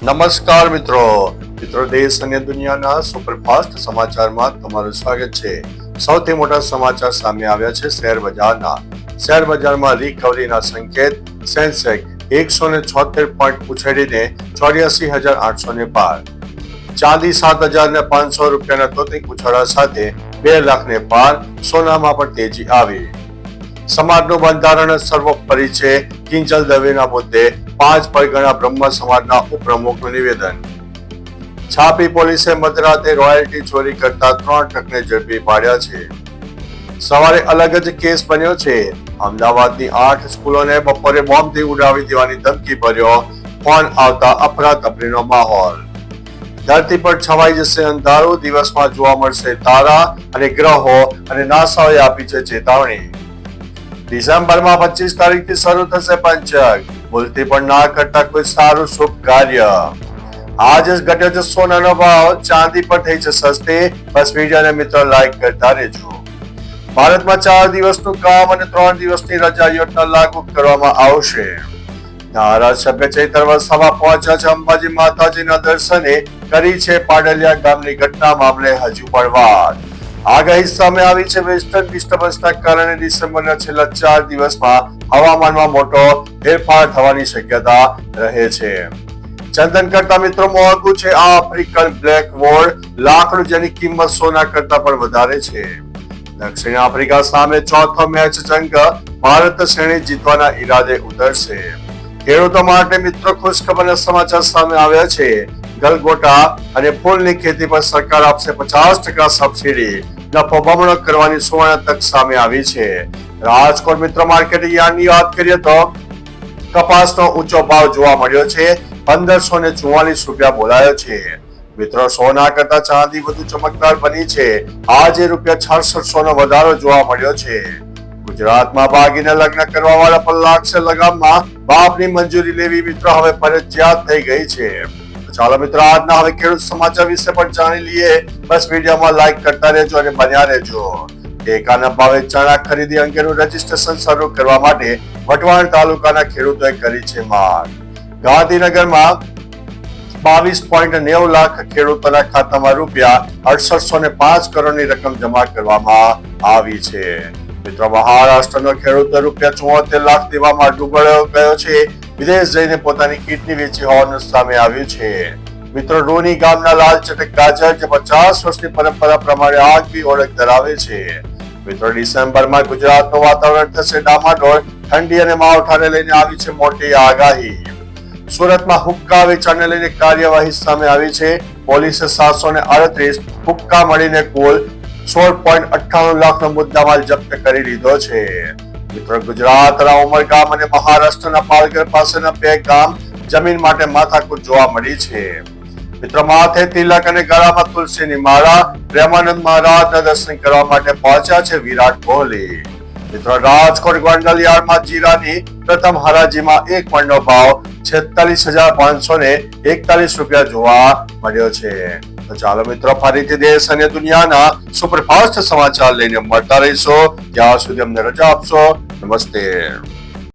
નમસ્કાર મિત્રો દેશ અને દુનિયાના સુપરફાસ્ટ સમાચારમાં તમારું સ્વાગત છે। સૌથી મોટા સમાચાર સામે આવ્યા છે શેર બજારમાં રિકવરીના સંકેત। સેન્સેક્સ 176 પોઈન્ટ ઉછળીને 84,800 ને પાર। ચાંદી 7,500 રૂપિયાના તોતિક ઉછાળા સાથે 2 લાખને પાર। સોનામાં પણ તેજી આવી। સમાજનું બંધારણ સર્વોપરી છે, કિંજલ દવેના મુદ્દે 5 પરગણા બ્રહ્મ સમાજના ઉપપ્રમુખનું નિવેદન। છાપી પોલીસે મધરાતે રોયલ્ટી ચોરી કરતા 3 ટ્રકને ઝડપી પાડ્યા છે। સવારે અલગ જ કેસ બન્યો છે। અમદાવાદની 8 સ્કૂલોને બપોરે બોમ્બથી ઉડાવી દેવાની ધમકી ભર્યો ફોન આવતા અફરાતફરીનો માહોલ। ધરતી પર છવાઈ જશે અંધારું, દિવસમાં જોવા મળશે તારા અને ગ્રહો અને નાસાએ આપી છે ચેતવણી। ડિસેમ્બરમાં 25 તારીખથી શરૂ થશે પંચક, ભૂલથી પણ ના કરતા કોઈ સારું શુભ કાર્ય। આજે જ ઘટ્યો છે સોનાનો ભાવ, ચાંદી પણ થઈ છે સસ્તી। બસ વિડીયોને મિત્રો લાઈક કરતા રહેજો। ભારતમાં 4 દિવસનું કામ અને 3 દિવસની રજા યોજના લાગુ કરવામાં આવશે। ધારાસભ્ય ચૈતર વસાવા પહોંચ્યા છે અંબાજી માતાજીના દર્શને, કરી છે પાડલિયા ગામની ઘટના મામલે હજુ પણ વાત। આગાહી સામે આવી છે। વેસ્ટર્ન ડિસ્ટર્બન્સના કારણે ડિસેમ્બરના છેલ્લા 4 દિવસમાં હવામાનમાં મોટો ફેરફાર થવાની શક્યતા રહે છે। ચંદન કરતા મિત્રો મોંઘું છે આ આફ્રિકન બ્લેક વોડ, લાકડું જેની કિંમત સોના કરતા પણ વધારે છે। દક્ષિણ આફ્રિકા સામે ચોથો મેચ જંગ, ભારત શ્રેણી જીતવાના ઈરાદે ઉતરશે। ખેડૂતો માટે મિત્રો ખુશખબરના સમાચાર સામે આવ્યા છે। ગલગોટા અને ફૂલની ખેતી પર સરકાર આપશે 50% સબસિડી, નફો બમણો કરવાની સુવર્ણ તક સામે આવી છે। રાજકોટ મિત્રો માર્કેટ યાર્ડની વાત કરીએ તો કપાસનો ઊંચો ભાવ જોવા મળ્યો છે। 1544 રૂપિયા બોલાયો છે। મિત્રો સોના કરતા ચાંદી વધુ ચમકદાર બની છે। આજે ₹6600 નો વધારો જોવા મળ્યો છે। ગુજરાતમાં બાગીને લગ્ન કરવા વાળા પર લાગશે લગામમાં, બાપની મંજૂરી લેવી મિત્રો હવે ફરજિયાત થઈ ગઈ છે। ચાલો મિત્રો આજના હવે ખેડૂત સમાચાર વિશે પણ જાણી લઈએ। બસ વિડીયોમાં લાઈક કરતા રહેજો અને બન્યા રહેજો। ટેકાના ભાવે ચણા ખરીદી અંગેનું રજીસ્ટ્રેશન શરૂ કરવા માટે વટવાણ તાલુકાના ખેડૂતોએ કરી છે માંગ। ગાંધીનગરમાં 22.90 લાખ ખેડૂતોના ખાતામાં ₹6805 કરોડની રકમ જમા કરવામાં આવી છે। મિત્રો મહારાષ્ટ્રનો ખેડૂતો ₹74 લાખ દેવામાં ડૂબળ્યો ગયો છે। વિદેશ જઈને પોતાની કિડની વેચી હોવાનું સામે આવ્યું છે। મિત્રો રોની ગામના લાલ ચટક ગાજર જે 50 વર્ષની પરંપરા પ્રમાણે આગવી ઓળખ ધરાવે છે। મિત્રો ડિસેમ્બરમાં ગુજરાતનું વાતાવરણ થશે ડામાડોળ, ઠંડી અને માવઠાને લઈને આવી છે મોટી આગાહી। સુરતમાં હુક્કા વેચાણને લઈને કાર્યવાહી સામે આવી છે। પોલીસે 738 હુક્કા મળીને કુલ 16.98 લાખનો મુદ્દામાલ જપ્ત કરી લીધો છે। મિત્રો ગુજરાતના ઉમરગામ અને મહારાષ્ટ્રના પાલઘર પાસેના 2 ગામ જમીન માટે માથાકૂટ જોવા મળી છે। મિત્રો માથે તિલક અને ગળામાં તુલસીની માળા, પ્રેમાનંદ મહારાજના દર્શન કરવા માટે પહોંચ્યા છે વિરાટ કોહલી। મિત્રો રાજકોટ ગોંડલ યાર્ડમાં જીરાની પ્રથમ હરાજીમાં 1 મણનો ભાવ 46,541 રૂપિયા જોવા મળ્યો છે। તો ચાલો મિત્રો ફરીથી દેશ અને દુનિયાના સુપરફાસ્ટ સમાચાર લઈને મળતા રહીશો। ત્યાં સુધી અમને રજા આપશો। નમસ્તે।